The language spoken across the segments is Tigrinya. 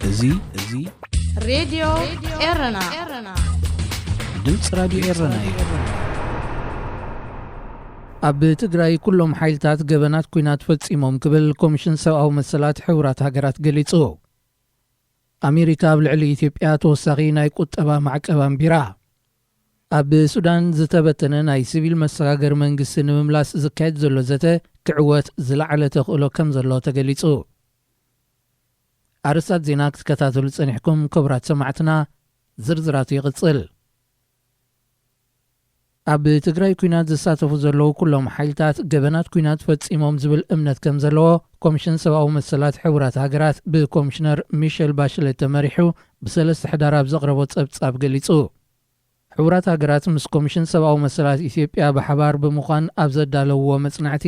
እዙይ ሬዲዮ ኤረና ድምፅ ራዲዮ ኤረና እዩ። ኣብ ትግራይ ኩሎም ሓይልታት ገበናት ኩናት ፈጺሞም ክብል ኮሚሽን ሰብኣዊ መሰላት ሕቡራት ሃገራት ገሊጹ። ኣሜሪካ ኣብ ልዕሊ ኢትዮጵያ ተወሳኺ ናይ ቁጠባ ማዕቀብ ኣንቢራ። ኣብ ሱዳን ዝተበተነ ናይ ሲቪል መሰጋገር መንግስቲ ንምምላስ ዝካየድ ዘሎ ዘተ ክዕወት ዝለዓለ ተኽእሎ ከም ዘሎ ተገሊጹ። ኣርስታት ዜና ክትከታተሉ ጸኒሕኩም ክቡራት ሰማዕትና ዝርዝራቱ ይቕጽል። ኣብ ትግራይ ኩናት ዝሳተፉ ዘለዉ ኩሎም ሓይልታት ገበናት ኩናት ፈጺሞም ዝብል እምነት ከም ዘለዎ ኮሚሽን ሰብኣዊ መሰላት ሕቡራት ሃገራት ብኮሚሽነር ሚሸል ባሽሌት ተመሪሑ ብ3 ሕዳር ኣብ ዘቕረቦ ጸብጻብ ገሊጹ። ሕቡራት ሃገራት ምስ ኮሚሽን ሰብኣዊ መሰላት ኢትዮጵያ ብሓባር ብምዃን ኣብ ዘዳለውዎ መጽናዕቲ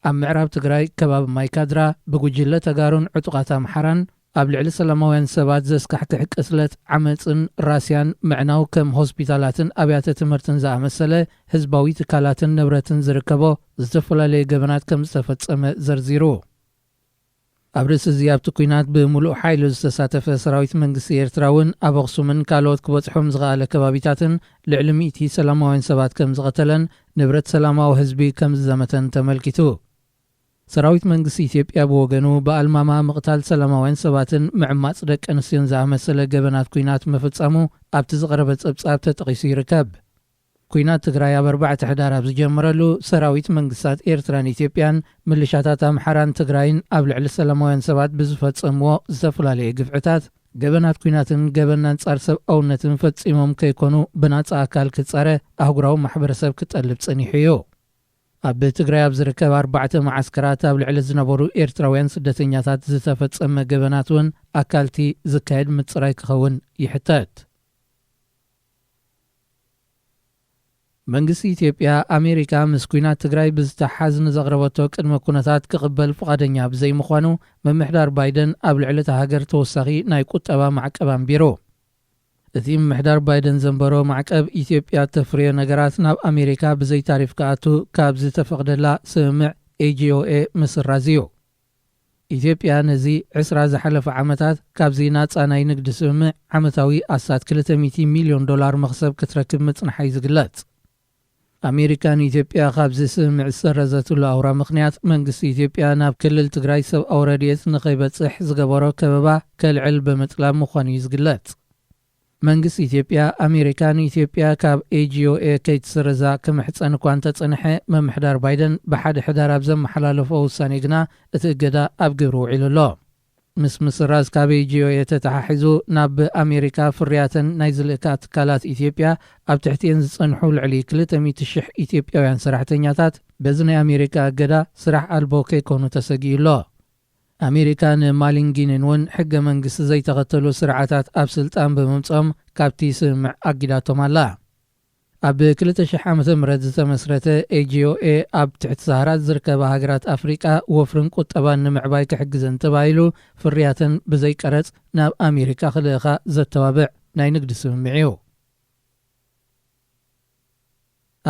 ኣብ ምዕራብ ትግራይ ከባቢ ማይካድራ ብጉጅለ ተጋሩን ዕጡቓት ኣምሓራን ኣብ ልዕሊ ሰላማውያን ሰባት ዘስካሕክሕ ቅስለት ዓመፅን ራስያን ምዕናው ከም ሆስፒታላትን ኣብያተ ትምህርትን ዝኣመሰለ ህዝባዊ ትካላትን ንብረትን ዝርከቦ ዝተፈላለየ ገበናት ከም ዝተፈጸመ ዘርዚሩ። ኣብ ርእሲ እዚ ኣብቲ ኩናት ብምሉእ ሓይሉ ዝተሳተፈ ሰራዊት መንግስቲ ኤርትራ እውን ኣብ ኣኽሱምን ካልኦት ክበጽሖም ዝኽኣለ ከባቢታትን ልዕሊ 100 ሰላማውያን ሰባት ከም ዝቐተለን ንብረት ሰላማዊ ህዝቢ ከም ዝዘመተን ተመልኪቱ። ሰራዊት መንግስቲ ኢትዮጵያ ብወገኑ በኣልማማ ምቕታል ሰላማውያን ሰባትን ምዕማፅ ደቂ ኣንስትዮን ዝኣመሰለ ገበናት ኩናት ምፍጻሙ ኣብቲ ዝቐረበ ጸብጻብ ተጠቒሱ ይርከብ። ኩናት ትግራይ ኣብ 4 ሕዳር ኣብ ዝጀመረሉ ሰራዊት መንግስታት ኤርትራን ኢትዮጵያን ምልሻታት ኣምሓራን ትግራይን ኣብ ልዕሊ ሰላማውያን ሰባት ብዝፈጸምዎ ዝተፈላለየ ግፍዕታት ገበናት ኩናትን ገበና አንጻር ሰብኣውነትን ፈጺሞም ከይኮኑ ብናጻ ኣካል ክጸረ ኣህጉራዊ ማሕበረሰብ ክጠልብ ጸኒሑ እዩ። ኣብ ትግራይ ኣብ ዝርከብ 4 ማዓስከራት ኣብ ልዕሊ ዝነበሩ ኤርትራውያን ስደተኛታት ዝተፈጸመ ገበናት እውን ኣካልቲ ዝካየድ ምጽራይ ክኸውን ይሕተት። መንግስቲ ኢትዮጵያ ኣሜሪካ ምስ ኩናት ትግራይ ብዝተሓዝ ንዘቕረበቶ ቅድመ ኩነታት ክቕበል ፍቓደኛ ብዘይምዃኑ መምሕዳር ባይደን ኣብ ልዕሊ እታ ሃገር ተወሳኺ ናይ ቁጠባ ማዕቀብ ኣንቢሩ። እቲ ምምሕዳር ባይደን ዘንበሮ ማዕቀብ ኢትዮጵያ ተፍርዮ ነገራት ናብ ኣሜሪካ ብዘይ ታሪፍ ክኣቱ ካብ ዝተፈቕደላ ስምምዕ AGOA ምስራዝ እዩ። ኢትዮጵያ ነዚ 20 ዝሓለፈ ዓመታት ካብዚ ናጻ ናይ ንግዲ ስምምዕ ዓመታዊ ኣሳት $200 ሚልዮን መኽሰብ ክትረክብ ምጽንሓይ ዝግለጽ። ኣሜሪካን ኢትዮጵያ ካብዚ ስምምዕ ዝሰረዘትሉ ኣውራ ምኽንያት መንግስቲ ኢትዮጵያ ናብ ክልል ትግራይ ሰብኣዊ ረድኤት ንኸይበጽሕ ዝገበሮ ከበባ ከልዕል ብምጥላብ ምዃኑ እዩ ዝግለጽ። መንግስቲ ኢትዮጵያ ኣሜሪካን ኢትዮጵያ ካብ AGOA ከይትስረዛ ክምሕፀን እኳ እንተጸንሐ መምሕዳር ባይደን ብሓደ ሕዳር ኣብ ዘመሓላለፎ ውሳኔ ግና እቲ እገዳ ኣብ ግብሪ ውዒሉ ኣሎ። ምስ ምስራዝ ካብ AGOA ተተሓሒዙ ናብ ኣሜሪካ ፍርያትን ናይ ዝልእካ ትካላት ኢትዮጵያ ኣብ ትሕቲአን ዝጸንሑ ልዕሊ 200,000 ኢትዮጵያውያን ሰራሕተኛታት በዚ ናይ ኣሜሪካ እገዳ ስራሕ ኣልቦ ከይኮኑ ተሰጊኡሎ። ኣሜሪካ ንማሊንጊንን እውን ሕገ መንግስቲ ዘይተኸተሉ ስርዓታት ኣብ ስልጣን ብምምጾም ካብቲ ስምምዕ ኣጊዳቶም ኣላ። ኣብ 2000 ዓ.ም ዝተመስረተ AGOA ኣብ ትሕቲ ሰሃራት ዝርከባ ሃገራት ኣፍሪቃ ወፍርን ቁጠባን ንምዕባይ ክሕግዘን ተባሂሉ ፍርያትን ብዘይቀረጽ ናብ ኣሜሪካ ክልእኻ ዘተባብዕ ናይ ንግዲ ስምምዕ እዩ።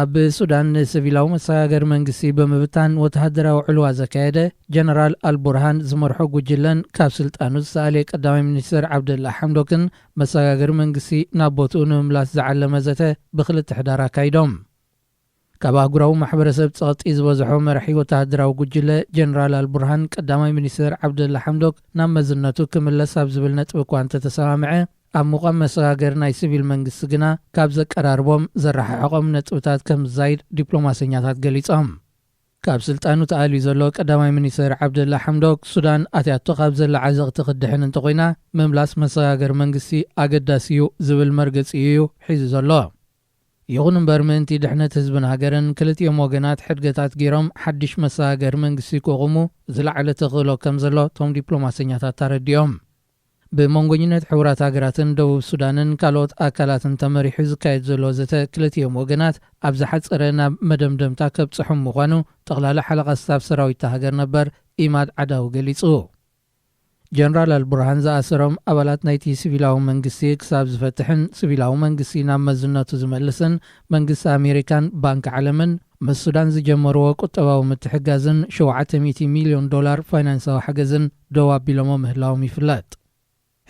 ኣብ ሱዳን ሲቪላዊ መሰጋገር መንግስቲ ብምብታን ወተሃደራዊ ዕልዋ ዘካየደ ጀነራል አልቡርሃን ዝመርሖ ጉጅለን ካብ ስልጣኑ ዝሰኣለ ቀዳማይ ሚኒስትር ዓብደላ ሐምዶክን መሰጋገር መንግስቲ ናብ ቦትኡ ንምምላስ ዝዓለመ ዘተ ብ2 ሕዳር አካይዶም። ካብ ኣህጉራዊ ማሕበረሰብ ጸቕጢ ዝበዝሖ መራሒ ወተሃደራዊ ጉጅለ ጀነራል አልቡርሃን ቀዳማይ ሚኒስትር ዓብደላ ሐምዶክ ናብ መዝነቱ ክምለስ ኣብ ዝብል ነጥቢ እኳ እንተተሰማምዐ ኣብ ሙቓም መሰጋገር ናይ ሲቪል መንግስቲ ግና ካብ ዘቀራርቦም ዘረሓሖም ነጥብታት ከም ዝዛይድ ዲፕሎማሰኛታት ገሊጾም። ካብ ስልጣኑ ተኣልዩ ዘሎ ቀዳማይ ሚኒስትር ዓብደላ ሐምዶክ ሱዳን ኣትያቶ ካብ ዘላ ዓዘቕቲ ክድሕን እንተኾይና ምምላስ መሰጋገር መንግስቲ ኣገዳሲ እዩ ዝብል መርገፂ እዩ ሒዙ ዘሎ። ይኹን እምበር ምእንቲ ድሕነት ህዝብን ሃገርን ክልቲኦም ወገናት ሕድገታት ገይሮም ሓድሽ መሰጋገር መንግስቲ ክቑሙ ዝለዓለ ተኽእሎ ከም ዘሎ ቶም ዲፕሎማሰኛታት ተረዲኦም። ብመንጎኝነት ሕቡራት ሃገራትን ደቡብ ሱዳንን ካልኦት ኣካላትን ተመሪሑ ዝካየድ ዘሎ ዘተ ክልቲኦም ወገናት ኣብ ዝሓፀረ ናብ መደምደምታ ከብጽሑም ምዃኑ ጠቕላላ ሓለቓ ስታፍ ሰራዊት ሃገር ነበር ኢማድ ዓዳው ገሊጹ። ጀነራል አልቡርሃን ዝኣሰሮም ኣባላት ናይቲ ሲቪላዊ መንግስቲ ክሳብ ዝፈትሕን ሲቪላዊ መንግስቲ ናብ መዝነቱ ዝመልስን መንግስቲ ኣሜሪካን ባንኪ ዓለምን ምስ ሱዳን ዝጀመርዎ ቁጠባዊ ምትሕጋዝን $700 ሚልዮን ፋይናንሳዊ ሓገዝን ደው ኣቢሎሞ ምህላዎም ይፍለጥ።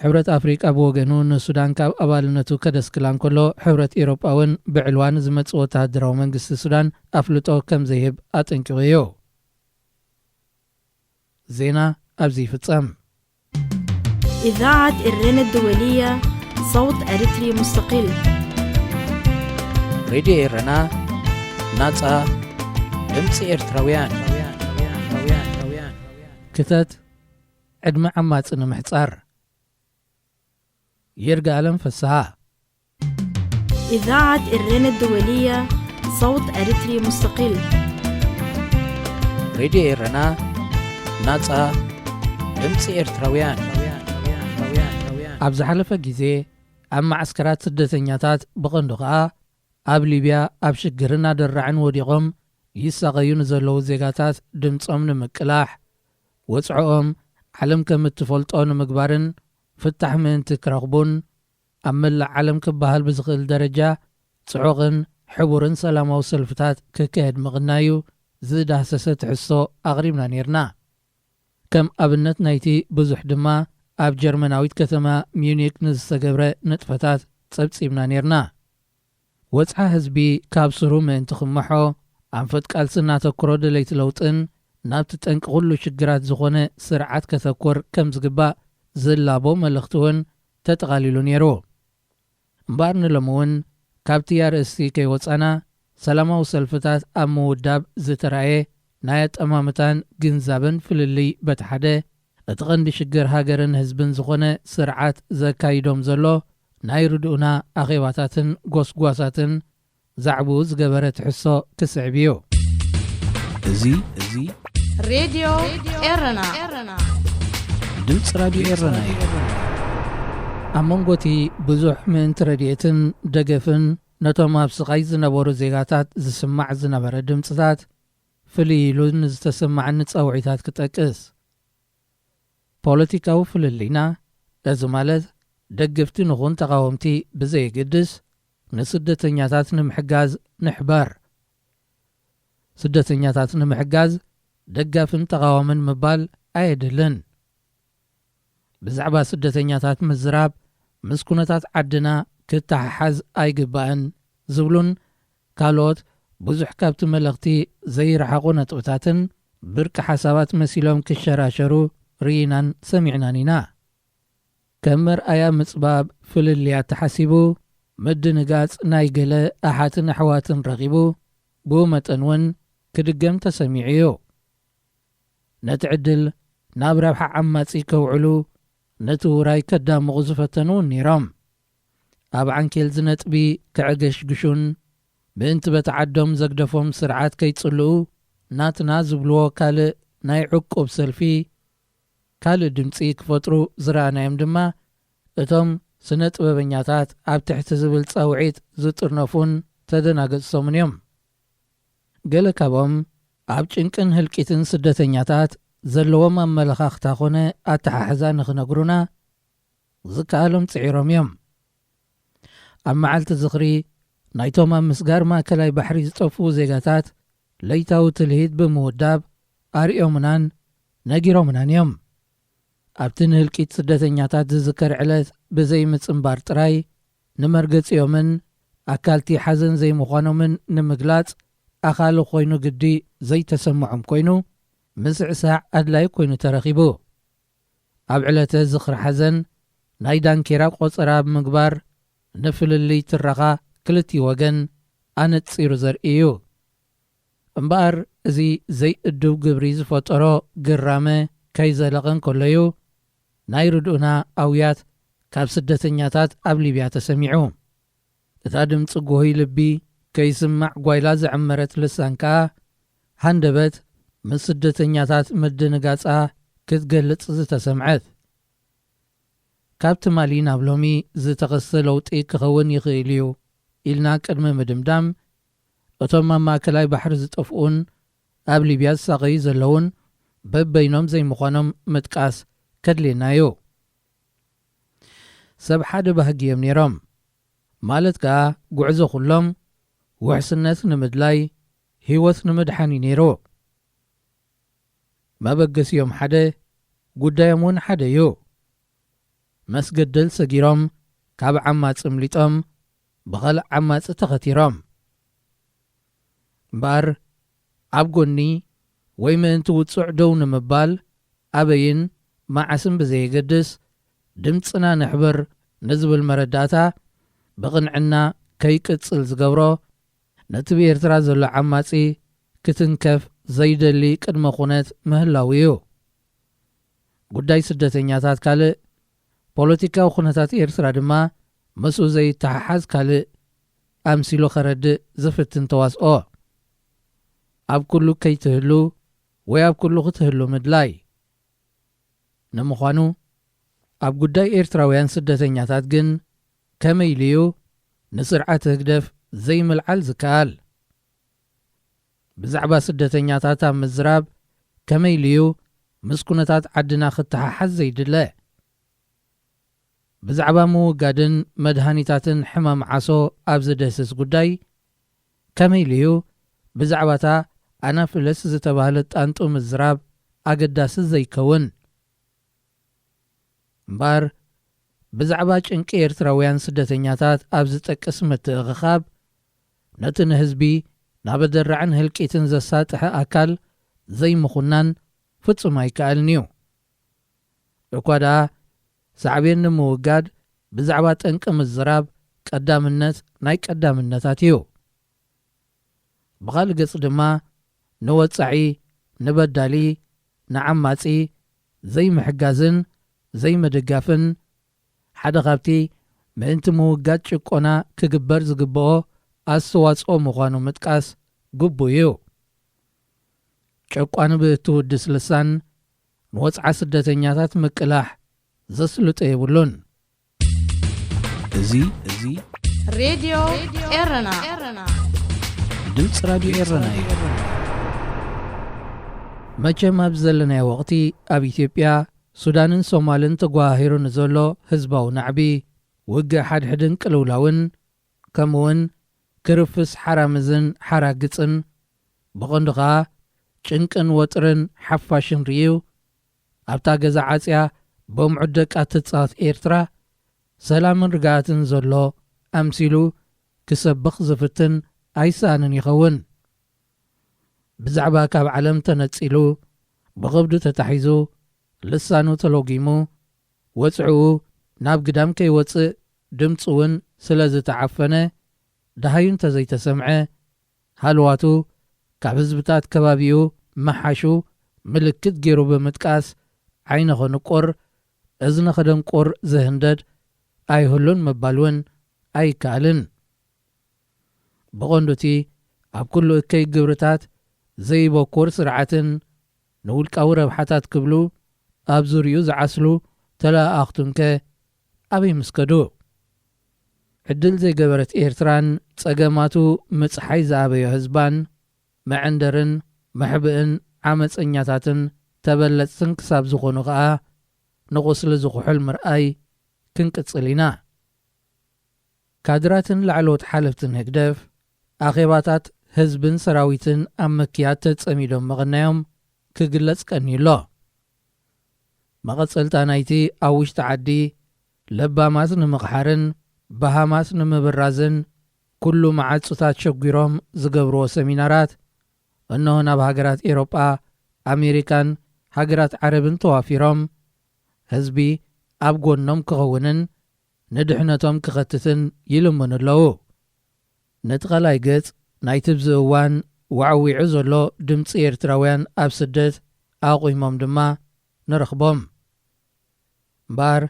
ሕብረት ኣፍሪቃ ብወገኑ ንሱዳን ካብ ኣባልነቱ ከደስክላን ከሎ ሕብረት ኤውሮጳውን ብዕልዋን ዝመጽእ ወተሃደራዊ መንግስቲ ሱዳን ኣፍልጦ ከም ዘይህብ ኣጠንቂቑ እዩ። ዜና ኣብዚ ይፍጸም። إذاعة إرنا الدولية صوت أريتري مستقل. ሬድዮ ኤረና ናጻ ድምፂ ኤርትራውያን ክተት ዕድመ ዓማፅ ንምሕጻር يرجع فسها. إذاعة إرنا الدولية صوت أريتري مستقل. ሬድዮ ኤረና ናጻ ድምፂ ኤርትራውያን ኣብ ዝሓለፈ ግዜ ኣብ ማዕስከራት ስደተኛታት ብቐንዱ ኸዓ ኣብ ሊብያ ኣብ ሽግርን ኣደራዕን ወዲቖም ይሳቐዩ ንዘለዉ ዜጋታት ድምፆም ንምቅላሕ ወፅዖኦም ዓለም ከም እትፈልጦ ንምግባርን ፍታሕ ምእንቲ ክረኽቡን ኣብ መላእ ዓለም ክበሃል ብዝኽእል ደረጃ ጽዑቕን ሕቡርን ሰላማዊ ሰልፍታት ክካየድ ምቕናዩ ዝዳሰሰ ትሕሶ ኣቕሪብና ነርና። ከም ኣብነት ናይቲ ብዙሕ ድማ ኣብ ጀርመናዊት ከተማ ሚዩኒክ ንዝተገብረ ንጥፈታት ጸብጺብና ነርና። ወፅሓ ህዝቢ ካብ ስሩ ምእንቲ ክመሖ ኣንፈት ቃልሲ እናተኩሮ ድለይቲ ለውጥን ናብቲ ጠንቂ ኩሉ ሽግራት ዝኾነ ስርዓት ከተኮር ከም ዝግባእ ዝላቦ መልእኽቲ እውን ተጠቓሊሉ ነይሩ። እምበር ንሎሚ እውን ካብቲ ኣርእስቲ ከይወፃና ሰላማዊ ሰልፍታት ኣብ ምውዳብ ዝተረኣየ ናይ ኣጠማምታን ግንዛብን ፍልልይ በቲ ሓደ እቲ ቐንዲ ሽግር ሃገርን ህዝብን ዝኾነ ስርዓት ዘካይዶም ዘሎ ናይ ርድኡና ኣኼባታትን ጎስጓሳትን ዛዕብኡ ዝገበረ ትሕሶ ክስዕብ እዩ። እዚ ሬድዮ ኤረና ድምፂ ራድዮ ኤረና እዩ። ኣብ መንጎቲ ብዙሕ ምእንቲ ረድኤትን ደገፍን ነቶም ኣብ ስቓይ ዝነበሩ ዜጋታት ዝስማዕ ዝነበረ ድምፅታት ፍልይ ኢሉ ንዝተሰማዕኒ ጸውዒታት ክጠቅስ ፖለቲካዊ ፍልልይና እዚ ማለት ደገፍቲ ንኹን ተቃወምቲ ብዘይግድስ ንስደተኛታት ንምሕጋዝ ንሕባር ስደተኛታት ንምሕጋዝ ደጋፍን ተቃዋምን ምባል ኣየድልን። ብዛዕባ ስደተኛታት ምዝራብ ምስ ኩነታት ዓድና ክተሓሓዝ ኣይግባእን ዝብሉን ካልኦት ብዙሕ ካብቲ መልእኽቲ ዘይረሓቑ ነጥብታትን ብርቂ ሓሳባት መሲሎም ክሸራሸሩ ርኢናን ሰሚዕናን ኢና። ከም መርኣያ ምጽባብ ፍልልያት ተሓሲቡ ምድንጋጽ ናይ ገለ ኣሓትን ኣሕዋትን ረኺቡ ብኡ መጠን እውን ክድገም ተሰሚዑ እዩ። ነቲ ዕድል ናብ ረብሓ ዓማጺ ከውዕሉ ነቲ ውራይ ከዳምቑ ዝፈተኑ ነይሮም። ኣብ ዓንኬል ዝነጥቢ ክዕገሽግሹን ብእንቲ በተዓዶም ዘግደፎም ስርዓት ከይጽልኡ ናትና ዝብልዎ ካልእ ናይ ዕቁብ ሰልፊ ካልእ ድምፂ ክፈጥሩ ዝረኣናዮም ድማ እቶም ስነ ጥበበኛታት ኣብ ትሕቲ ዝብል ጸውዒት ዝጥርነፉን ተደናገጽቶምን እዮም። ገለ ካብኦም ኣብ ጭንቅን ህልቂትን ስደተኛታት ዘለዎም ኣመለኻኽታ ኾነ ኣተሓሕዛ ንኽነግሩና ዝከኣሎም ጽዒሮም እዮም። ኣብ መዓልቲ ዝኽሪ ናይቶም ኣብ ምስጋር ማእከላይ ባሕሪ ዝጠፍኡ ዜጋታት ለይታዊ ትልሂት ብምውዳብ ኣርዮምናን ነጊሮምናን እዮም። ኣብቲ ንህልቂት ስደተኛታት ዝዝከር ዕለት ብዘይ ምጽምባር ጥራይ ንመርገጺዮምን ኣካልቲ ሓዘን ዘይምዃኖምን ንምግላጽ ኣኻሊ ኾይኑ ግዲ ዘይተሰምዖም ኮይኑ ምስዕሳዕ ኣድላይ ኮይኑ ተረኺቡ። ኣብ ዕለተ ዝኽሪ ሓዘን ናይ ዳንኬራ ቖፀራ ብምግባር ንፍልልይ ትረኻ ክልቲ ወገን ኣነጺሩ ዘርኢ እዩ። እምበኣር እዚ ዘይእድብ ግብሪ ዝፈጠሮ ግራመ ከይዘለቐን ከለዩ ናይ ርድኡና ኣውያት ካብ ስደተኛታት ኣብ ሊብያ ተሰሚዑ። እታ ድምፂ ጎሂ ልቢ ከይስማዕ ጓይላ ዘዕመረት ልሳን ከዓ ሃንደበት ምስ ስደተኛታት ምድንጋጻ ክትገልጽ ዝተሰምዐት። ካብቲ ማሊ ናብ ሎሚ ዝተኸሰ ለውጢ ክኸውን ይኽእል እዩ ኢልና ቅድሚ ምድምዳም እቶም ኣብ ማእከላይ ባሕሪ ዝጠፍኡን ኣብ ሊብያ ዝሳቐዩ ዘለውን በበይኖም ዘይምዃኖም ምጥቃስ ከድልየና እዩ። ሰብ ሓደ ባህጊ እዮም ነይሮም ማለት ከዓ ጉዕዞ ኩሎም ውሕስነት ንምድላይ ህይወት ንምድሓን ነይሩ። መበገሲዮም ሓደ ጉዳዮም እውን ሓደ እዩ። መስገደል ሰጊሮም ካብ ዓማፅ ምሊጦም ብኻልእ ዓማፅ ተኸቲሮም እምበር ኣብ ጎኒ ወይ ምእንቲ ውፅዕ ደው ንምባል ኣበይን ማዓስን ብዘየገድስ ድምፅና ንሕብር ንዝብል መረዳእታ ብቕንዕና ከይቅጽል ዝገብሮ ነቲ ብኤርትራ ዘሎ ዓማጺ ክትንከፍ ዘይደሊ ቅድመ ኹነት ምህላው እዩ። ጉዳይ ስደተኛታት ካልእ ፖለቲካዊ ኹነታት ኤርትራ ድማ ምስኡ ዘይተሓሓዝ ካልእ ኣምሲሉ ኸረድእ ዝፍትን ተዋስኦ ኣብ ኩሉ ከይትህሉ ወይ ኣብ ኩሉ ክትህሉ ምድላይ ንምዃኑ ኣብ ጉዳይ ኤርትራውያን ስደተኛታት ግን ከመይ ልዩ ንስርዓት ህግደፍ ዘይምልዓል ዝከኣል ብዛዕባ ስደተኛታት ኣብ ምዝራብ ከመይ ልዩ ምስ ኩነታት ዓድና ክትሓሓዝ ዘይድለ ብዛዕባ ምውጋድን መድሃኒታትን ሕማም ዓሶ ኣብ ዝደስስ ጉዳይ ከመይ ልዩ ብዛዕባታ ኣናፍለስ ዝተባህለ ጣንጡ ምዝራብ ኣገዳሲ ዘይከውን እምበር ብዛዕባ ጭንቂ ኤርትራውያን ስደተኛታት ኣብ ዝጠቅስ ምትእኽኻብ ነቲ ንህዝቢ ናብ ደራዕን ህልቂትን ዘሳጥሐ ኣካል ዘይምኹናን ፍጹም ኣይከኣልን እዩ። እኳ ደኣ ሳዕቤን ንምውጋድ ብዛዕባ ጠንቂ ምዝራብ ቀዳምነት ናይ ቀዳምነታት እዩ። ብኻልእ ገጽ ድማ ንወጻዒ ንበዳሊ ንዓማጺ ዘይምሕጋዝን ዘይምድጋፍን ሓደ ካብቲ ምእንቲ ምውጋድ ጭቆና ክግበር ዝግብኦ ኣስተዋጽኦ ምዃኑ ምጥቃስ ግቡእ እዩ። ጨቋኒ ብእትውድስ ልሳን ንወፅዓ ስደተኛታት ምቅላሕ ዘስልጦ የብሉን። እዚ ሬድዮ ኤረና ድምፂ ራድዮ ኤረና እዩ። መቸም ኣብ ዘለናዮ ወቕቲ ኣብ ኢትዮጵያ ሱዳንን ሶማልን ተጓሂሩ ንዘሎ ህዝባዊ ናዕቢ ውግእ ሓድሕድን ቅልውላውን ከምኡውን ክርፍስ ሓራምዝን ሓራግፅን ብቐንዱ ኸኣ ጭንቅን ወጥርን ሓፋሽን ርዩ ኣብታ ገዛ ዓፅያ ብምዑድ ደቃ ትጻወት ኤርትራ ሰላምን ርግኣትን ዘሎ ኣምሲሉ ክሰብኽ ዝፍትን ኣይሰኣንን ይኸውን። ብዛዕባ ካብ ዓለም ተነጺሉ ብቕብዱ ተታሒዙ ልሳኑ ተሎጊሙ ወፅዑኡ ናብ ግዳም ከይወፅእ ድምፂ እውን ስለ ዝተዓፈነ ደሃዩ እንተዘይተሰምዐ ሃልዋቱ ካብ ህዝብታት ከባቢኡ መሓሹ ምልክት ገይሩ ብምጥቃስ ዓይነ ኸንቁር እዝነ ኸደንቁር ዝህንደድ ኣይህሉን ምባል እውን ኣይከኣልን። ብቐንዱቲ ኣብ ኩሉ እከይ ግብርታት ዘይበኩር ስርዓትን ንውልቃዊ ረብሓታት ክብሉ ኣብ ዙርዩ ዝዓስሉ ተላኣኽቱንከ ኣበይ ምስከዱ? ዕድል ዘይገበረት ኤርትራን ጸገማቱ ምጽሓይ ዝኣበዮ ህዝባን መዐንደርን መሕብእን ዓመፀኛታትን ተበለጽትን ክሳብ ዝኾኑ ኸኣ ንቑስሊ ዝኹሑል ምርኣይ ክንቅጽል ኢና። ካድራትን ላዕለዎት ሓለፍትን ህግደፍ ኣኼባታት ህዝብን ሰራዊትን ኣብ ምክያድ ተጸሚዶም ምቕናዮም ክግለጽ ቀኒሎ። መቐጸልታ ናይቲ ኣብ ውሽጢ ዓዲ ለባማት ንምቕሓርን ባሃማት ንምብራዝን ኩሉ መዓጹታት ሸጒሮም ዝገብርዎ ሰሚናራት እነሆ ናብ ሃገራት ኤሮጳ፣ ኣሜሪካን ሃገራት ዓረብን ተዋፊሮም ህዝቢ ኣብ ጎኖም ክኸውንን ንድሕነቶም ክኸትትን ይልምኑ ኣለዉ። ነቲ ኻልኣይ ገጽ ናይቲ ብዚ እዋን ዋዕዊዑ ዘሎ ድምፂ ኤርትራውያን ኣብ ስደት ኣቑሞም ድማ ንረኽቦም። እምበር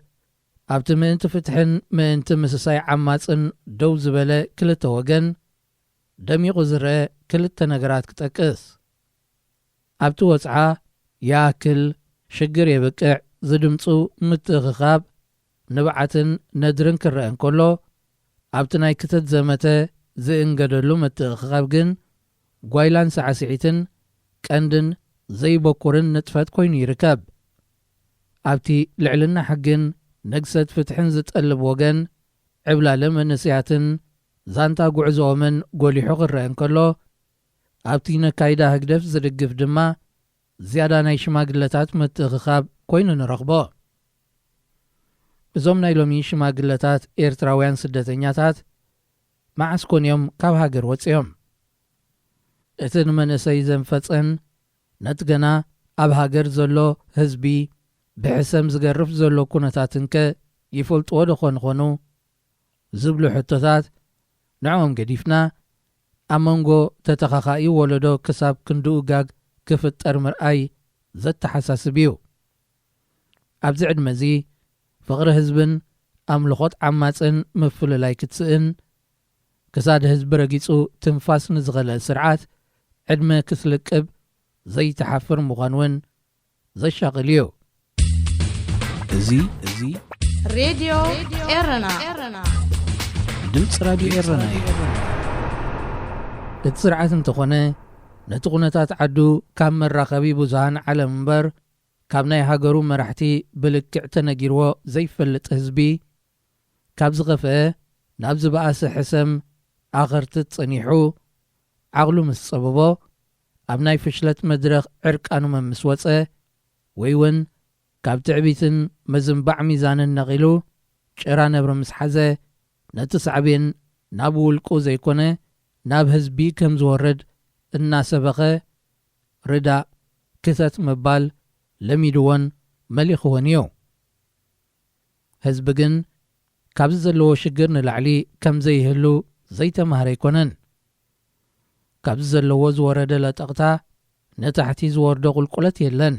ኣብቲ ምእንቲ ፍትሕን ምእንቲ ምስሳይ ዓማፅን ደው ዝበለ ክልተ ወገን ደሚቑ ዝርአ ክልተ ነገራት ክጠቅስ። ኣብቲ ወፅዓ ያክል ሽግር የብቅዕ ዝድምፁ ምትእኽኻብ ንብዓትን ነድርን ክርአ እንከሎ ኣብቲ ናይ ክተት ዘመተ ዝእንገደሉ ምትእኽኻብ ግን ጓይላን ሳዕስዒትን ቀንድን ዘይበኩርን ንጥፈት ኮይኑ ይርከብ። ኣብቲ ልዕልና ሕግን ነግሰት ፍትሕን ዝጠልብ ወገን ዕብላለ መንስያትን ዛንታ ጉዕዞኦምን ጐሊሑ ክርአ እንከሎ ኣብቲ ነካይዳ ህግደፍ ዝድግፍ ድማ ዝያዳ ናይ ሽማግለታት ምትእኽኻብ ኮይኑ ንረኽቦ። እዞም ናይ ሎሚ ሽማግለታት ኤርትራውያን ስደተኛታት መዓስ ኮንዮም ካብ ሃገር ወፂኦም እቲ ንመነሰይ ዘንፈፀን ነቲ ገና ኣብ ሃገር ዘሎ ህዝቢ ብሕሰም ዝገርፍ ዘሎ ኩነታትንከ ይፈልጥዎ ዶ ኮኑ ዝብሉ ሕቶታት ንዖም ገዲፍና ኣብ መንጎ ተተኻኻኢ ወለዶ ክሳብ ክንድኡጋግ ክፍጠር ምርኣይ ዘተሓሳስብ እዩ ኣብዚ ዕድመ እዚ ፍቕሪ ህዝብን ኣምልኾት ዓማፅን ምፍልላይ ክትስእን ክሳድ ህዝቢ ረጊፁ ትንፋስ ንዝኸለአ ስርዓት ዕድመ ክስልቅብ ዘይተሓፍር ምዃን እውን ዘሻቕል እዩ እዚ ሬድዮ ኤረና ድምፂ ራድዮ ኤረና እዩ እቲ ስርዓት እንተኾነ ነቲ ኩነታት ዓዱ ካብ መራኸቢ ብዙሃን ዓለም እምበር ካብ ናይ ሃገሩ መራሕቲ ብልክዕ ተነጊርዎ ዘይፈልጥ ህዝቢ ካብ ዝኸፍአ ናብ ዝበኣሰ ሕሰም ኣኸርትት ጸኒሑ ዓቕሉ ምስ ጸበቦ ኣብ ናይ ፍሽለት መድረኽ ዕርቃኑ ምስ ወፀ ወይ እውን ካብ ትዕቢትን መዝንባዕ ሚዛንን ነቒሉ ጭራ ነብሪ ምስ ሓዘ ነቲ ሳዕቤን ናብ ውልቁ ዘይኮነ ናብ ህዝቢ ከም ዝወርድ እናሰበኸ ርዳእ ክተት ምባል ለሚድዎን መሊኽዎን እዩ ህዝቢ ግን ካብዚ ዘለዎ ሽግር ንላዕሊ ከም ዘይህሉ ዘይተማሃረ ኣይኮነን ካብዚ ዘለዎ ዝወረደ ለጠቕታ ነታሕቲ ዝወርዶ ቁልቁለት የለን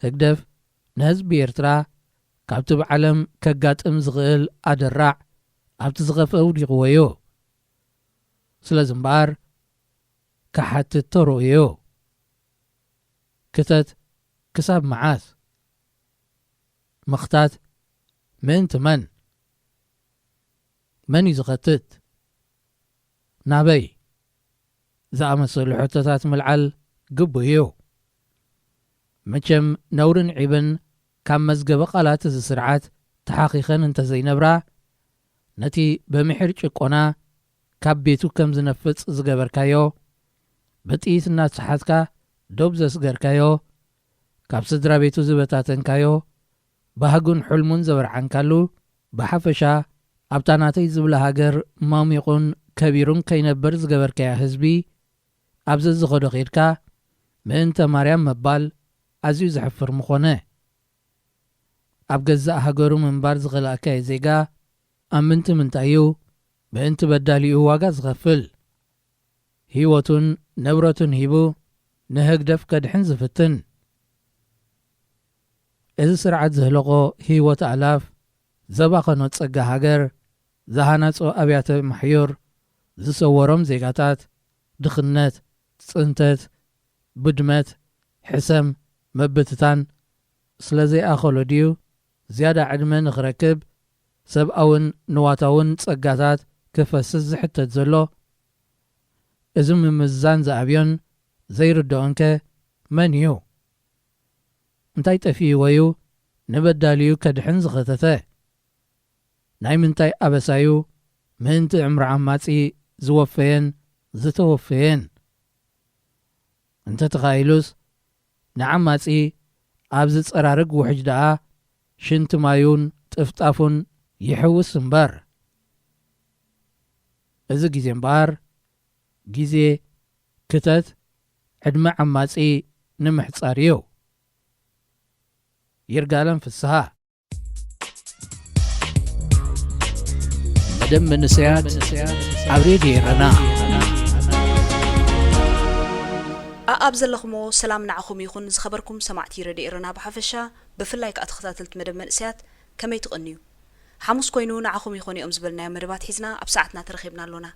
ህግደፍ ንህዝቢ ኤርትራ ካብቲ ብዓለም ከጋጥም ዝኽእል ኣደራዕ ኣብቲ ዝኸፍአ ውዲቕዎ እዩ ስለዚ እምበኣር ካሓትት ተርእዮ ክተት ክሳብ መዓዝ ምኽታት ምእንቲ መን እዩ ዝኸትት ናበይ ዝኣመሰሉ ሕቶታት ምልዓል ግቡእ እዩ መቸም ነውርን ዒብን ካብ መዝገበ ቓላት እዚ ስርዓት ተሓኺኸን እንተዘይነብራ ነቲ ብምሕር ጭቆና ካብ ቤቱ ከም ዝነፍፅ ዝገበርካዮ በጥኢት እናተሓትካ ዶብ ዘስገርካዮ ካብ ስድራ ቤቱ ዝበታተንካዮ ባህጉን ሕልሙን ዘበርዓንካሉ ብሓፈሻ ኣብታ ናተይ ዝብለ ሃገር ማሚቑን ከቢሩን ከይነበር ዝገበርካያ ህዝቢ ኣብዚ ዝኸዶ ኼድካ ምእንተ ማርያም መባል ኣዝዩ ዘሕፍር ምኾነ ኣብ ገዛእ ሃገሩ ምንባር ዝኽእልካየ ዜጋ ኣብ ምንቲ ምንታይ እዩ ምእንቲ በዳሊኡ ዋጋ ዝኸፍል ህይወቱን ንብረቱን ሂቡ ንህግደፍ ከድሕን ዝፍትን እዚ ስርዓት ዝህለቆ ህይወት ኣላፍ ዘባኸኖ ጸጋ ሃገር ዝሃናጾ ኣብያተ ማሕዮር ዝሰወሮም ዜጋታት ድኽነት ጽንተት ብድመት ሕሰም መብትታን ስለ ዘይኣኸሎ ድዩ ዝያዳ ዕድመ ንኽረክብ ሰብኣውን ንዋታውን ጸጋታት ክፈስስ ዝሕተት ዘሎ እዚ ምምዛን ዝኣብዮን ዘይርድኦንከ መን እዩ እንታይ ጠፊእወዩ ንበዳልዩ ከድሕን ዝኸተተ ናይ ምንታይ ኣበሳዩ ምእንቲ ዕምሪ ዓማጺ ዝወፈየን ዝተወፈየን እንተ ተኻኢሉስ ንዓማጺ ኣብ ዝጸራርግ ውሕጅ ደኣ ሽንቲ ማዩን ጥፍጣፉን ይሕውስ እምበር እዚ ግዜ እምበኣር ግዜ ክተት ዕድመ ዓማጺ ንምሕጻር እዩ ይርጋለም ፍስሓ መደብ መንስያት ኣብ ሬድዮ ኤረና ኣብ ዘለኹሞ ሰላም ንዓኹም ይኹን ዝኸበርኩም ሰማዕቲ ሬድዮ ኤረና ብሓፈሻ ብፍላይ ከዓ ተኸታተልቲ መደብ መንስያት ከመይ ትቕንዩ ሓሙስ ኮይኑ ንዓኹም ይኹን እዮም ዝበልናዮ መደባት ሒዝና ኣብ ሰዓትና ተረኺብና ኣሎና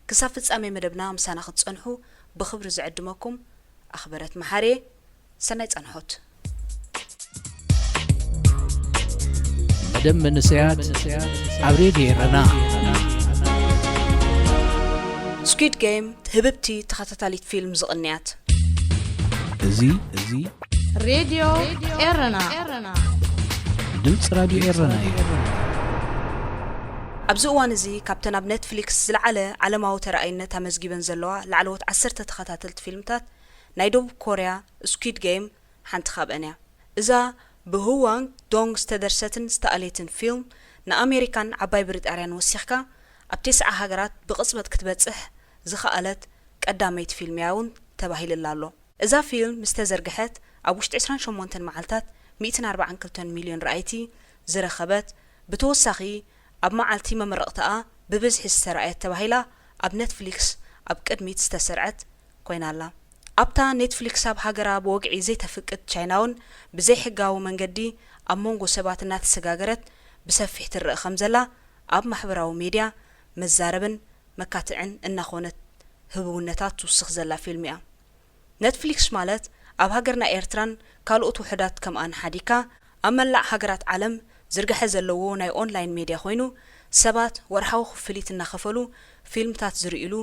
ክሳብ ፍጻሜ መደብና ምሳና ክትጸንሑ ብኽብሪ ዝዕድመኩም ኣኽበረት መሓሬ ሰናይ ጸንሖት መደብ መንስያት ኣብ ሬድዮ ኤረና ስኩዊድ ጌም ህብብቲ ተኸታታሊት ፊልም ዝቕንያት እዚ ሬድዮ ኤረና ድምፂ ራድዮ ኤረና እዩ ኣብዚ እዋን እዚ ካብተን ኣብ ኔትፍሊክስ ዝለዓለ ዓለማዊ ተራእይነት ኣመዝጊበን ዘለዋ ላዕለዎት 10 ተኸታተልቲ ፊልምታት ናይ ደቡብ ኮርያ ስኩዊድ ጌም ሓንቲ ካብአን እያ እዛ ብሁዋንግ ዶንግ ዝተደርሰትን ዝተኣሌትን ፊልም ንኣሜሪካን ዓባይ ብሪጣንያን ወሲኽካ ኣብ 9 ሃገራት ብቕጽበት ክትበጽሕ ዝኸኣለት ቀዳመይቲ ፊልም ያውን ተባሂልላ ኣሎ። እዛ ፊልም ምስ ተዘርግሐት ኣብ ውሽጢ 28 መዓልታት 142 ሚልዮን ረኣይቲ ዝረኸበት ብተወሳኺ ኣብ መዓልቲ መመረቕተኣ ብብዝሒ ዝተረኣየት ተባሂላ ኣብ ኔትፍሊክስ ኣብ ቅድሚት ዝተሰርዐት ኮይናላ። ኣብታ ኔትፍሊክስ ኣብ ሃገራ ብወግዒ ዘይተፍቅድ ቻይናውን ብዘይሕጋዊ መንገዲ ኣብ መንጎ ሰባት እናተሰጋገረት ብሰፊሕ ትርአ ከም ዘላ ኣብ ማሕበራዊ ሚድያ መዛረብን መካትዕን እናኾነት ህቡብነታት ትውስኽ ዘላ ፊልም እያ። ኔትፍሊክስ ማለት ኣብ ሃገርና ኤርትራን ካልኦት ውሕዳት ከምኣን ሓዲካ ኣብ መላእ ሃገራት ዓለም ዝርግሐ ዘለዎ ናይ ኦንላይን ሚድያ ኮይኑ ሰባት ወርሓዊ ክፍሊት እናኸፈሉ ፊልምታት ዝርእሉ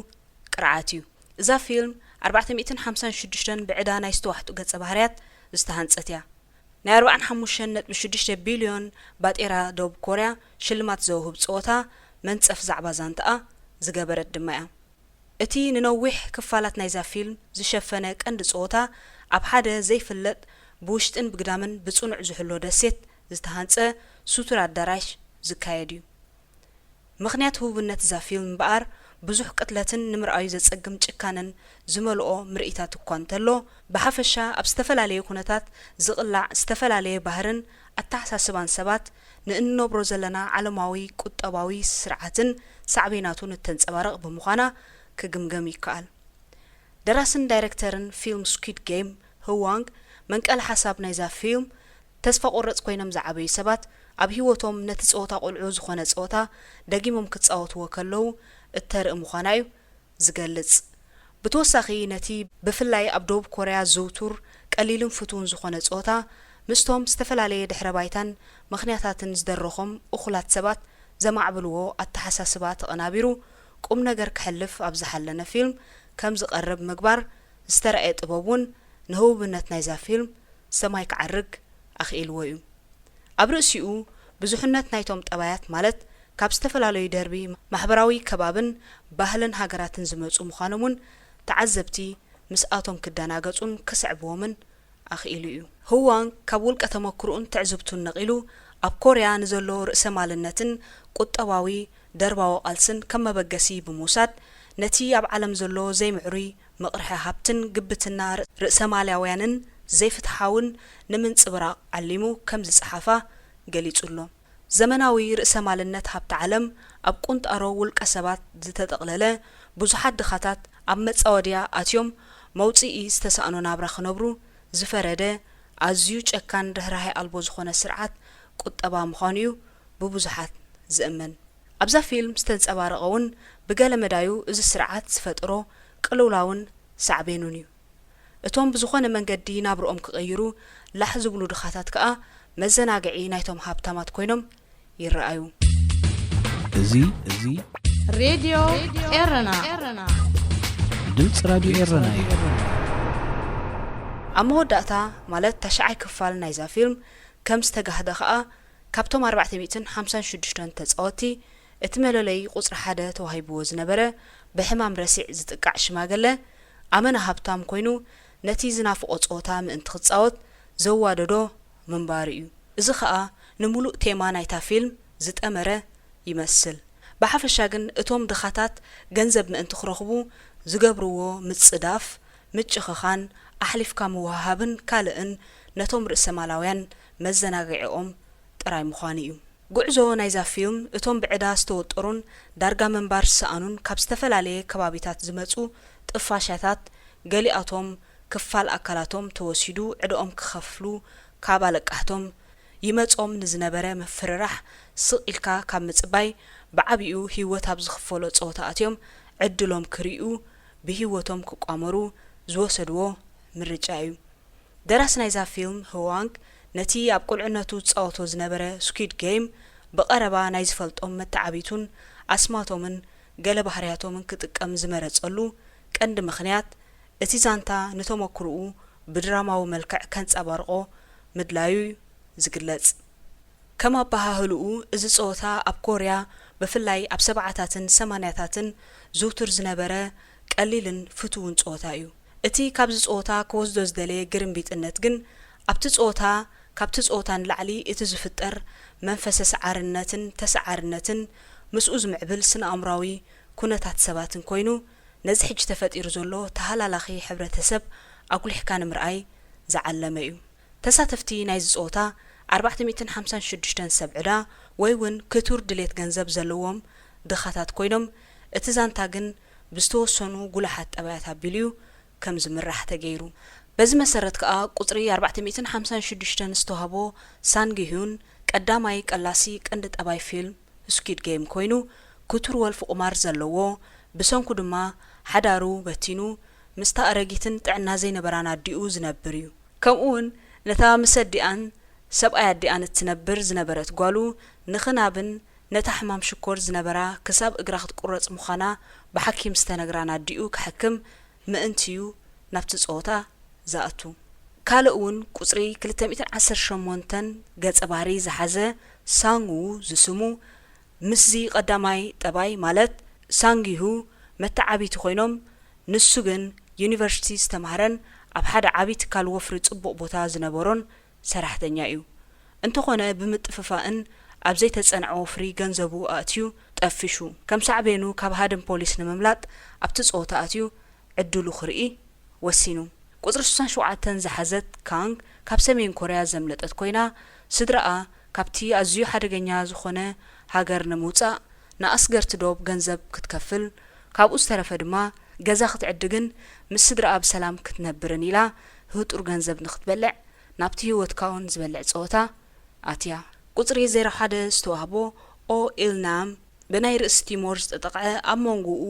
ቅርዓት እዩ። እዛ ፊልም 456 ብዕዳ ናይ ዝተዋሕጡ ገጸ ባህርያት ዝተሃንጸት እያ። ናይ 45.6 ቢልዮን ባጤራ ደቡብ ኮርያ ሽልማት ዘውህብ ጸወታ መንጸፍ ዛዕባ ዛንታኣ ዝገበረት ድማ እያ። እቲ ንነዊሕ ክፋላት ናይዛ ፊልም ዝሸፈነ ቀንዲ ጸወታ ኣብ ሓደ ዘይፍለጥ ብውሽጥን ብግዳምን ብጽኑዕ ዝሕሎ ደሴት ዝተሃንጸ ሱቱር ኣዳራሽ ዝካየድ እዩ። ምኽንያት ህቡብነት እዛ ፊልም እምበኣር ብዙሕ ቅትለትን ንምርኣዩ ዘጸግም ጭካንን ዝመልኦ ምርኢታት እኳ እንተሎ ብሓፈሻ ኣብ ዝተፈላለየ ኩነታት ዝቕላዕ ዝተፈላለየ ባህርን ኣተሓሳስባን ሰባት ንእንነብሮ ዘለና ዓለማዊ ቁጠባዊ ስርዓትን ሳዕቤናቱን እተንጸባረቕ ብምዃና ክግምገም ይከኣል። ደራስን ዳይሬክተርን ፊልም ስኩዊድ ጌም ህዋንግ መንቀል ሓሳብ ናይዛ ፊልም ተስፋ ቆረጽ ኮይኖም ዝዓበዩ ሰባት ኣብ ህይወቶም ነቲ ጸወታ ቆልዑ ዝኾነ ጸወታ ደጊሞም ክጻወትዎ ከለዉ እተርኢ ምዃና እዩ ዝገልጽ። ብተወሳኺ ነቲ ብፍላይ ኣብ ደቡብ ኮርያ ዘውቱር ቀሊልን ፍቱውን ዝኾነ ጸወታ ምስቶም ዝተፈላለየ ድሕረ ባይታን ምኽንያታትን ዝደረኾም እኹላት ሰባት ዘማዕብልዎ ኣተሓሳስባ ተቐናቢሩ ቁም ነገር ክሕልፍ ኣብ ዝሓለነ ፊልም ከም ዝቐርብ ምግባር ዝተረኣየ ጥበብ እውን ንህቡብነት ናይዛ ፊልም ሰማይ ክዓርግ ኣኽኢልዎ እዩ። ኣብ ርእሲኡ ብዙሕነት ናይቶም ጠባያት ማለት ካብ ዝተፈላለዩ ደርቢ ማሕበራዊ ከባብን ባህልን ሃገራትን ዝመጹ ምዃኖምን ተዓዘብቲ ምስኣቶም ክደናገጹን ክስዕብዎምን ኣኽኢሉ እዩ። ህዋንግ ካብ ውልቀ ተመክሮን ትዕዝብቱን ነቒሉ ኣብ ኮርያ ንዘሎ ርእሰ ማልነትን ቁጠባዊ ደርባዊ ቃልስን ከም መበገሲ ብምውሳድ ነቲ ኣብ ዓለም ዘሎ ዘይምዕሩይ መቕርሒ ሃብትን ግብትና ርእሰ ማልያውያንን ዘይፍትሓውን ንምንጽብራቕ ዓሊሙ ከም ዝጸሓፋ ገሊጹሎ። ዘመናዊ ርእሰ ማልነት ሃብቲ ዓለም ኣብ ቁንጣሮ ውልቀ ሰባት ዝተጠቕለለ ብዙሓት ድኻታት ኣብ መጻወድያ ኣትዮም መውጽኢ ዝተሳእኖ ናብራ ክነብሩ ዝፈረደ ኣዝዩ ጨካን ርህራሄ ኣልቦ ዝኾነ ስርዓት ቁጠባ ምዃኑ እዩ ብብዙሓት ዝእመን። ኣብዛ ፊልም ዝተንጸባረቐ እውን ብገለ መዳዩ እዚ ስርዓት ዝፈጥሮ ቅልውላውን ሳዕቤኑን እዩ። እቶም ብዝኾነ መንገዲ ናብርኦም ክቐይሩ ላሕ ዝብሉ ድኻታት ከዓ መዘናግዒ ናይቶም ሃብታማት ኮይኖም ይረኣዩ። እዚ ሬድዮ ኤረና ድምፂ ራድዮ ኤረና እዩ። ኣብ መወዳእታ ማለት ተሻዓይ ክፋል ናይዛ ፊልም ከም ዝተጋህደ ከዓ ካብቶም 456 ተጻወቲ እቲ መለለይ ቁጽሪ 1 ተዋሂብዎ ዝነበረ ብሕማም ረሲዕ ዝጥቃዕ ሽማገለ ኣመና ሃብታም ኮይኑ ነቲ ዝናፍቆ ጸወታ ምእንቲ ክጻወት ዘዋደዶ ምንባር እዩ። እዚ ከዓ ንሙሉእ ቴማ ናይታ ፊልም ዝጠመረ ይመስል። ብሓፈሻ ግን እቶም ድኻታት ገንዘብ ምእንቲ ክረኽቡ ዝገብርዎ ምጽዳፍ ምጭኽኻን ኣሕሊፍካ ምውሃብን ካልእን ነቶም ርእሰ ማላውያን መዘናግዒኦም ጥራይ ምዃኑ እዩ። ጉዕዞ ናይዛ ፊልም እቶም ብዕዳ ዝተወጠሩን ዳርጋ መንባር ዝሰኣኑን ካብ ዝተፈላለየ ከባቢታት ዝመጹ ጥፋሻታት ገሊኣቶም ክፋል ኣካላቶም ተወሲዱ ዕድኦም ክኸፍሉ ካብ ኣለቃሕቶም ይመጾም ንዝነበረ መፍርራሕ ስቕኢልካ ካብ ምጽባይ ብዓብኡ ህይወት ኣብ ዝኽፈሎ ጸወታ ኣትዮም ዕድሎም ክሪኡ ብህይወቶም ክቋመሩ ዝወሰድዎ ምርጫ እዩ። ደራሲ ናይዛ ፊልም ህዋንግ ነቲ ኣብ ቁልዕነቱ ጻወቶ ዝነበረ ስኩዊድ ጌም ብቐረባ ናይ ዝፈልጦም መተዓቢቱን ኣስማቶምን ገለ ባህርያቶምን ክጥቀም ዝመረጸሉ ቀንዲ ምኽንያት እቲ ዛንታ ንተመክርኡ ብድራማዊ መልክዕ ከንጸባርቆ ምድላዩ ዝግለጽ። ከም ኣባሃህልኡ እዚ ጸወታ ኣብ ኮርያ ብፍላይ ኣብ 70ታትን 80ታትን ዝውትር ዝነበረ ቀሊልን ፍቱውን ጸወታ እዩ። እቲ ካብዚ ጸወታ ክወስዶ ዝደለየ ግርምቢጥነት ግን ኣብቲ ጸወታ ካብቲ ጾታን ላዕሊ እቲ ዝፍጠር መንፈሰ ሰዓርነትን ተሰዓርነትን ምስኡ ዝምዕብል ስነ-ኣእምራዊ ኩነታት ሰባትን ኮይኑ ነዚ ሕጂ ተፈጢሩ ዘሎ ተሃላላኺ ሕብረተሰብ ኣጉሊሕካ ንምርኣይ ዝዓለመ እዩ። ተሳተፍቲ ናይዚ ጾታ 456 ሰብ ዕዳ ወይ እውን ክቱር ድሌት ገንዘብ ዘለዎም ድኻታት ኮይኖም እቲ ዛንታ ግን ብዝተወሰኑ ጉልሓት ጠባያት ኣቢሉ ከም ዝምራሕ ተገይሩ። በዚ መሰረት ከዓ ቁጽሪ 456 ዝተዋህቦ ሳንጊሁን ቀዳማይ ቀላሲ ቀንዲ ጠባይ ፊልም ስኩዊድ ጌም ኮይኑ ክቱር ወልፊ ቁማር ዘለዎ ብሰንኩ ድማ ሓዳሩ በቲኑ ምስታ ኣረጊትን ጥዕና ዘይነበራን ኣዲኡ ዝነብር እዩ። ከምኡውን ነታ ምሰዲኣን ሰብኣይ ኣዲኣን እትነብር ዝነበረት ጓሉ ንኽናብን ነታ ሕማም ሽኮር ዝነበራ ክሳብ እግራ ክትቁረጽ ምዃና ብሓኪም ዝተነግራን ኣዲኡ ክሕክም ምእንትዩ ናብቲ ጾታ ዝኣቱ። ካልእ እውን ቁጽሪ 218 ገጸ ባህሪ ዝሓዘ ሳንጉ ዝስሙ ምስዚ ቀዳማይ ጠባይ ማለት ሳንጊሁ መተዓቢቲ ኮይኖም ንሱ ግን ዩኒቨርሲቲ ዝተምሃረን ኣብ ሓደ ዓቢ ትካል ወፍሪ ጽቡቕ ቦታ ዝነበሮን ሰራሕተኛ እዩ። እንተኾነ ብምጥፍፋእን ኣብ ዘይተጸንዐ ወፍሪ ገንዘቡ ኣእትዩ ጠፊሹ ከም ሳዕቤኑ ካብ ሃድን ፖሊስ ንምምላጥ ኣብቲ ጾታ ኣትዩ ዕድሉ ክርኢ ወሲኑ። ቁጽሪ 67 ዝሓዘት ካንግ ካብ ሰሜን ኮርያ ዘምለጠት ኮይና ስድራኣ ካብቲ ኣዝዩ ሓደገኛ ዝኾነ ሃገር ንምውፃእ ንኣስገርቲ ዶብ ገንዘብ ክትከፍል ካብኡ ዝተረፈ ድማ ገዛ ክትዕድግን ምስ ስድራኣ ብሰላም ክትነብርን ኢላ ህጡር ገንዘብ ንክትበልዕ ናብቲ ህይወትካ እውን ዝበልዕ ጾታ ኣትያ። ቁጽሪ 01 ዝተዋህቦ ኦ ኢልናም ብናይ ርእሲ ቲሞር ዝተጠቕዐ ኣብ መንጎኡ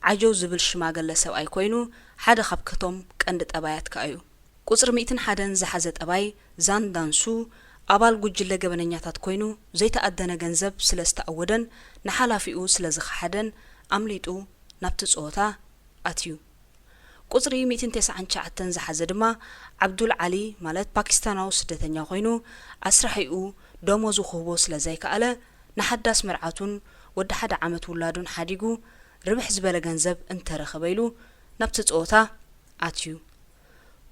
ዓጀው ዝብል ሽማገለ ሰብኣይ ኮይኑ ሓደ ካብቶም ቀንዲ ጠባያት ከዓ እዩ። ቁጽሪ 101 ዝሓዘ ጠባይ ዛንዳንሱ ኣባል ጉጅለ ገበነኛታት ኮይኑ ዘይተኣደነ ገንዘብ ስለ ዝተኣወደን ንሓላፊኡ ስለ ዝኸሓደን ኣምሊጡ ናብቲ ጾታ ኣትዩ። ቁጽሪ 199 ዝሓዘ ድማ ዓብዱል ዓሊ ማለት ፓኪስታናዊ ስደተኛ ኮይኑ ኣስራሒኡ ደሞዙ ክህቦ ስለ ዘይከኣለ ንሓዳስ መርዓቱን ወዲ 1 ዓመት ውላዱን ሓዲጉ ርብሕ ዝበለ ገንዘብ እንተረኸበ ኢሉ ናብቲ ጾታ ኣትዩ።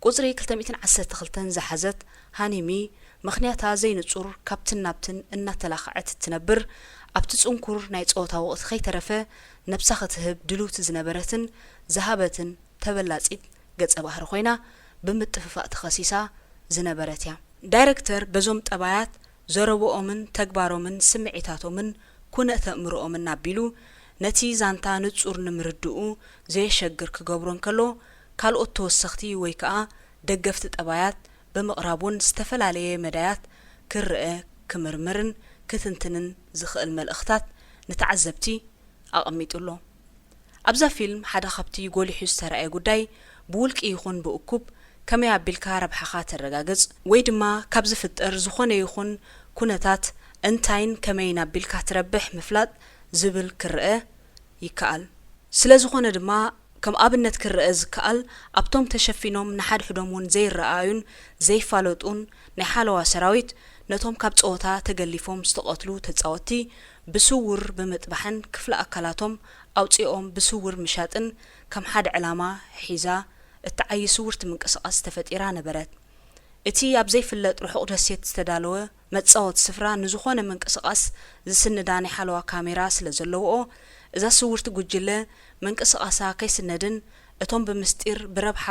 ቁጽሪ 212 ዝሓዘት ሃኒሚ ምኽንያታ ዘይንጹር ካብትን ናብትን እናተላኽዐት ትነብር ኣብቲ ጽንኩር ናይ ጾታ ወቕቲ ከይተረፈ ነብሳ ክትህብ ድሉት ዝነበረትን ዝሃበትን ተበላጺት ገጸ ባህሪ ኮይና ብምጥፍፋእ ተኸሲሳ ዝነበረት እያ። ዳይሬክተር በዞም ጠባያት ዘረብኦምን ተግባሮምን ስምዒታቶምን ኩነተ እምሮኦምን ኣቢሉ ነቲ ዛንታ ንጹር ንምርድኡ ዘየሸግር ክገብሮን ከሎ ካልኦት ተወሰኽቲ ወይ ከዓ ደገፍቲ ጠባያት ብምቕራቡን ዝተፈላለየ መዳያት ክርአ ክምርምርን ክትንትንን ዝኽእል መልእኽታት ንተዓዘብቲ ኣቐሚጡሎ። ኣብዛ ፊልም ሓደ ካብቲ ጎሊሑ ዝተረኣየ ጉዳይ ብውልቂ ይኹን ብእኩብ ከመይ ኣቢልካ ረብሓኻ ተረጋግጽ ወይ ድማ ካብ ዝፍጠር ዝኾነ ይኹን ኩነታት እንታይን ከመይን ኣቢልካ ትረብሕ ምፍላጥ ዝብል ክርአ ይከኣል። ስለ ዝኾነ ድማ ከም ኣብነት ክርአ ዝከኣል ኣብቶም ተሸፊኖም ንሓድሕዶም እውን ዘይረኣዩን ዘይፋለጡን ናይ ሓለዋ ሰራዊት ነቶም ካብ ጾታ ተገሊፎም ዝተቐትሉ ተጻወቲ ብስውር ብምጥባሕን ክፍለ ኣካላቶም ኣውፂኦም ብስውር ምሻጥን ከም ሓደ ዕላማ ሒዛ እተዓይ ስውርቲ ምንቅስቓስ ተፈጢራ ነበረት። እቲ ኣብ ዘይፍለጥ ርሑቕ ደሴት ዝተዳለወ መጻወት ስፍራ ንዝኾነ ምንቅስቓስ ዝስንዳ ናይ ሓለዋ ካሜራ ስለ ዘለውኦ እዛ ስውርቲ ጉጅለ ምንቅስቓሳ ከይስነድን እቶም ብምስጢር ብረብሓ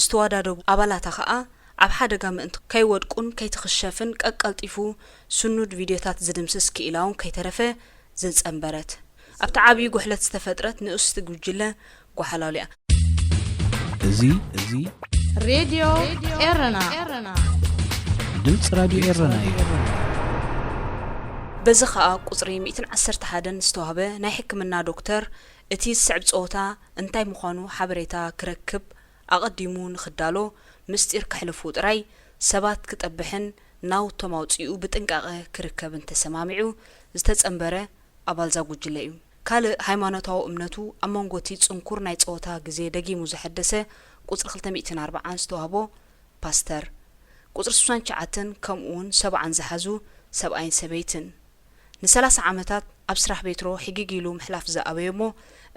ዝተዋዳደጉ ኣባላታ ከዓ ኣብ ሓደጋ ምእንቲ ከይወድቁን ከይትኽሸፍን ቀቀልጢፉ ስኑድ ቪድዮታት ዝድምስስ ክኢላውን ከይተረፈ ዝጸንበረት ኣብቲ ዓብዪ ጉሕለት ዝተፈጥረት ንእስቲ ጉጅለ ጓሓላሉ እያ። እዚ ሬድዮ ኤረና ድምፂ ራድዮ ኤረና እዩ። በዚ ከዓ ቁጽሪ 111 ዝተዋህበ ናይ ሕክምና ዶክተር እቲ ዝስዕብ ጾታ እንታይ ምዃኑ ሓበሬታ ክረክብ ኣቐዲሙ ንኽዳሎ ምስጢር ክሕልፉ ጥራይ ሰባት ክጠብሕን ናውቶም ኣውፂኡ ብጥንቃቐ ክርከብን ተሰማሚዑ ዝተጸንበረ ኣባልዛ ጉጅለ እዩ። ካልእ ሃይማኖታዊ እምነቱ ኣብ መንጎቲ ጽንኩር ናይ ጾታ ግዜ ደጊሙ ዘሐደሰ ቁጽሪ 240 ዝተዋህቦ ፓስተር ቁጽሪ 69 ከምኡውን 70 ዝሓዙ ሰብኣይን ሰበይትን ን30 ዓመታት ኣብ ስራሕ ቤትሮ ሕጊጊሉ ምሕላፍ ዝኣበየሞ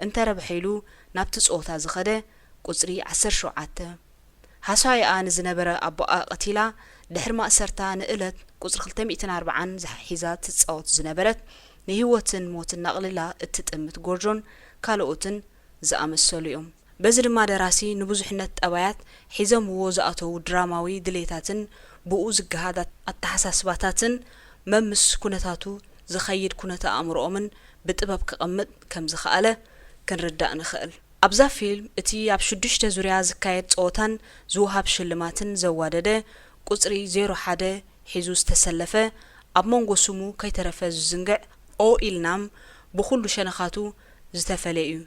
እንተረብሒሉ ናብቲ ጾታ ዝኸደ ቁጽሪ 17 ሃሳይኣ ንዝነበረ ኣቦኣ ቀቲላ ድሕሪ ማእሰርታ ንእለት ቁጽሪ 240 ዝሒዛ ትጻወት ዝነበረት ንህይወትን ሞትን ናቕሊላ እትጥምት ጎርጆን ካልኦትን ዝኣመሰሉ እዮም። በዚ ድማ ደራሲ ንብዙሕነት ጠባያት ሒዘምዎ ዝኣተዉ ድራማዊ ድሌታትን ብኡ ዝገሃዳት ኣተሓሳስባታትን መምስ ኩነታቱ ዝኸይድ ኩነታ ኣእምሮኦምን ብጥበብ ክቐምጥ ከም ዝኽኣለ ክንርዳእ ንኽእል። ኣብዛ ፊልም እቲ ኣብ 6 ዙርያ ዝካየድ ጸወታን ዝውሃብ ሽልማትን ዘዋደደ ቁጽሪ 01 ሒዙ ዝተሰለፈ ኣብ መንጎ ስሙ ከይተረፈ ዝዝንግዕ ኦ ኢልናም ብኹሉ ሸነኻቱ ዝተፈለየ እዩ።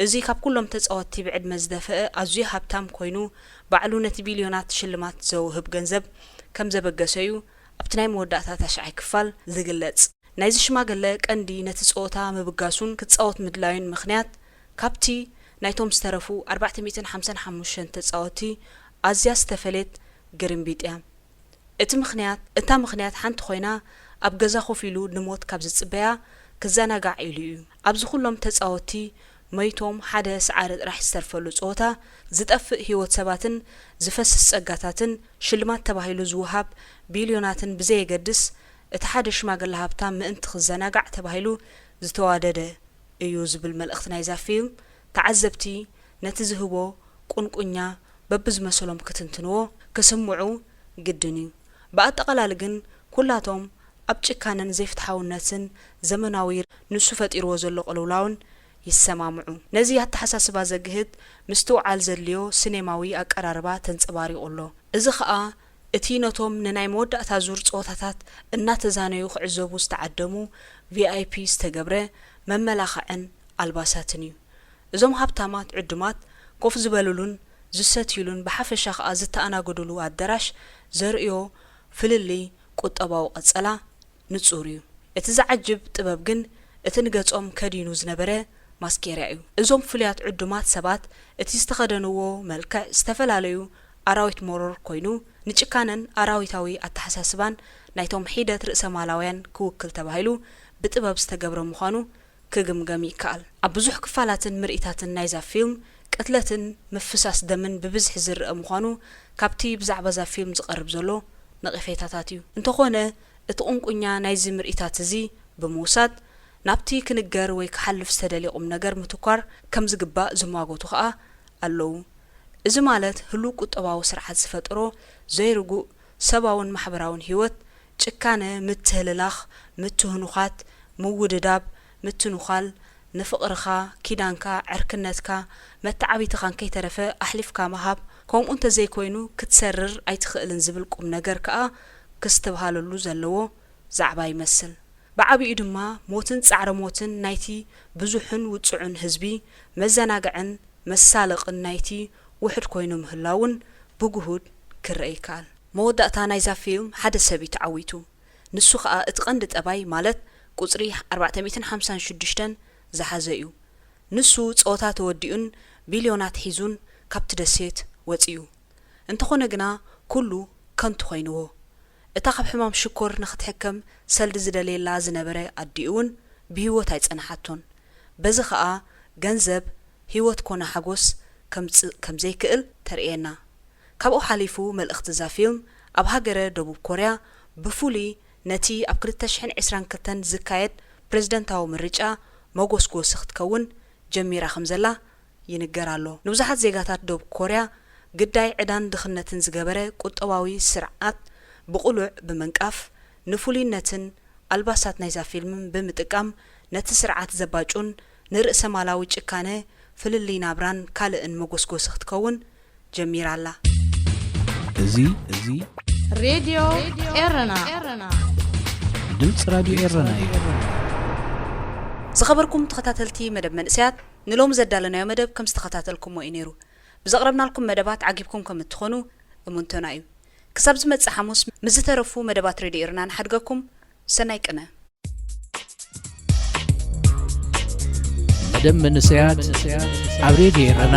እዚ ካብ ኩሎም ተጻወትቲ ብዕድመ ዝደፍአ ኣዝዩ ሃብታም ኮይኑ ባዕሉ ነቲ ቢልዮናት ሽልማት ዘውህብ ገንዘብ ከም ዘበገሰዩ ኣብቲ ናይ መወዳእታ ታሽዓይ ክፋል ዝግለጽ ናይዚ ሽማግለ ቀንዲ ነቲ ጸወታ ምብጋሱን ክጻወት ምድላዩን ምኽንያት ካብቲ ናይቶም ዝተረፉ 455 ተጻወትቲ ኣዝያ ዝተፈለየት ግርምቢጥ እያ። እታ ምኽንያት ሓንቲ ኮይና ኣብ ገዛ ኮፍ ኢሉ ንሞት ካብ ዝጽበያ ክዘናጋዕ ኢሉ እዩ። ኣብዚ ኩሎም ተጻወትቲ መይቶም ሓደ ሰዓረ ጥራሕ ዝተርፈሉ ጸወታ ዝጠፍእ ህይወት ሰባትን ዝፈስስ ጸጋታትን ሽልማት ተባሂሉ ዝውሃብ ቢልዮናትን ብዘየገድስ እቲ ሓደ ሽማግለ ሃብታም ምእንቲ ክዘናጋዕ ተባሂሉ ዝተዋደደ እዩ ዝብል መልእኽቲ ናይዛ ፊልም ተዓዘብቲ ነቲ ዝህቦ ቁንቁኛ በብዝመሰሎም ክትንትንዎ ክስምዑ ግድን እዩ። ብኣጠቓላሊ ግን ኩላቶም ኣብ ጭካንን ዘይፍትሓውነትን ዘመናዊ ንሱ ፈጢርዎ ዘሎ ቅልውላውን ይሰማምዑ። ነዚ ኣተሓሳስባ ዘግህድ ምስትውዓል ዘድልዮ ሲኔማዊ ኣቀራርባ ተንጸባሪቑ ኣሎ። እዚ ኸኣ እቲ ነቶም ንናይ መወዳእታ ዙር ጸወታታት እናተዛነዩ ክዕዘቡ ዝተዓደሙ ቪአይፒ ዝተገብረ መመላኽዕን ኣልባሳትን እዩ። እዞም ሃብታማት ዕዱማት ኮፍ ዝበሉሉን ዝሰትዩሉን ብሓፈሻ ኸኣ ዝተኣናገድሉ ኣዳራሽ ዘርእዮ ፍልሊ ቁጠባዊ ቐጸላ ንጹር እዩ። እቲ ዝዓጅብ ጥበብ ግን እቲ ንገጾም ከዲኑ ዝነበረ ማስኬርያ እዩ። እዞም ፍልያት ዕዱማት ሰባት እቲ ዝተኸደንዎ መልክዕ ዝተፈላለዩ ኣራዊት መሮር ኮይኑ ንጭካነን ኣራዊታዊ ኣተሓሳስባን ናይቶም ሒደት ርእሰ ማላውያን ክውክል ተባሂሉ ብጥበብ ዝተገብረ ምዃኑ ክግምገም ይከኣል። ኣብ ብዙሕ ክፋላትን ምርኢታትን ናይዛ ፊልም ቅትለትን ምፍሳስ ደምን ብብዝሒ ዝርአ ምዃኑ ካብቲ ብዛዕባ ዛ ፊልም ዝቐርብ ዘሎ ነቒፌታታት እዩ። እንተኾነ እቲ ቁንቁኛ ናይዚ ምርኢታት እዚ ብምውሳድ ናብቲ ክንገር ወይ ክሓልፍ ዝተደልየቁም ነገር ምትኳር ከም ዝግባእ ዝማጎቱ ኸኣ ኣለዉ። እዚ ማለት ህሉ ቁጠባዊ ስርዓት ዝፈጥሮ ዘይርጉእ ሰባውን ማሕበራውን ህይወት ጭካነ፣ ምትህልላኽ፣ ምትህኑኻት፣ ምውድዳብ፣ ምትኑኻል፣ ንፍቕርኻ፣ ኪዳንካ፣ ዕርክነትካ፣ መተዓቢትኻን ከይተረፈ ኣሕሊፍካ መሃብ ከምኡ እንተዘይኮይኑ ክትሰርር ኣይትኽእልን ዝብል ቁም ነገር ከኣ ክስተብሃለሉ ዘለዎ ዛዕባ ይመስል። ብዓብኡ ድማ ሞትን ጻዕረ ሞትን ናይቲ ብዙሕን ውጽዑን ህዝቢ መዘናግዕን መሳለቕን ናይቲ ውሕድ ኮይኑ ምህላውን ብጉሁድ ክርአ ይከኣል። መወዳእታ ናይዛ ፊልም ሓደ ሰብ ተዓዊቱ ንሱ ኸኣ እቲ ቀንዲ ጠባይ ማለት ቁጽሪ 456 ዝሓዘ እዩ። ንሱ ጸወታ ተወዲኡን ቢልዮናት ሒዙን ካብቲ ደሴት ወፂኡ እንተኾነ ግና ኩሉ ከንቱ ኮይንዎ። እታ ካብ ሕማም ሽኮር ንኽትሕከም ሰልዲ ዝደልየላ ዝነበረ ኣዲኡውን ብህይወት ኣይጸናሓቶን። በዚ ኸኣ ገንዘብ ህይወት ኮነ ሓጎስ ከም ዘይክእል ተርእየና። ካብኡ ሓሊፉ መልእኽቲ ዛ ፊልም ኣብ ሃገረ ደቡብ ኮርያ ብፍሉይ ነቲ ኣብ 2022 ዝካየድ ፕሬዝደንታዊ ምርጫ መጎስጎስ ክትከውን ጀሚራ ከም ዘላ ይንገር ኣሎ። ንብዙሓት ዜጋታት ደቡብ ኮርያ ግዳይ ዕዳን ድኽነትን ዝገበረ ቁጠባዊ ስርዓት ብቁሉዕ ብምንቃፍ ንፍሉይነትን ኣልባሳት ናይዛ ፊልምን ብምጥቃም ነቲ ስርዓት ዘባጩን ንርእሰ ማላዊ ጭካነ ፍልሊ ናብራን ካልእን መጎስጎስ ክትከውን ጀሚራ ኣላ። እዚ ሬድዮ ኤረና ድምፂ ራድዮ ኤረና እዩ። ዝኸበርኩም ተኸታተልቲ መደብ መንእስያት ንሎም ዘዳለናዮ መደብ ከም ዝተኸታተልኩም እዩ ነይሩ። ብዘቕረብናልኩም መደባት ዓጊብኩም ከም እትኾኑ እሙንቶና እዩ። ክሳብ ዝመጽእ ሐሙስ ምዝተረፉ መደባት ሬድዮ ኤረና ንሓድገኩም ሰናይ ቅነ። መደብ መንእስያት ኣብ ሬድዮ ኤረና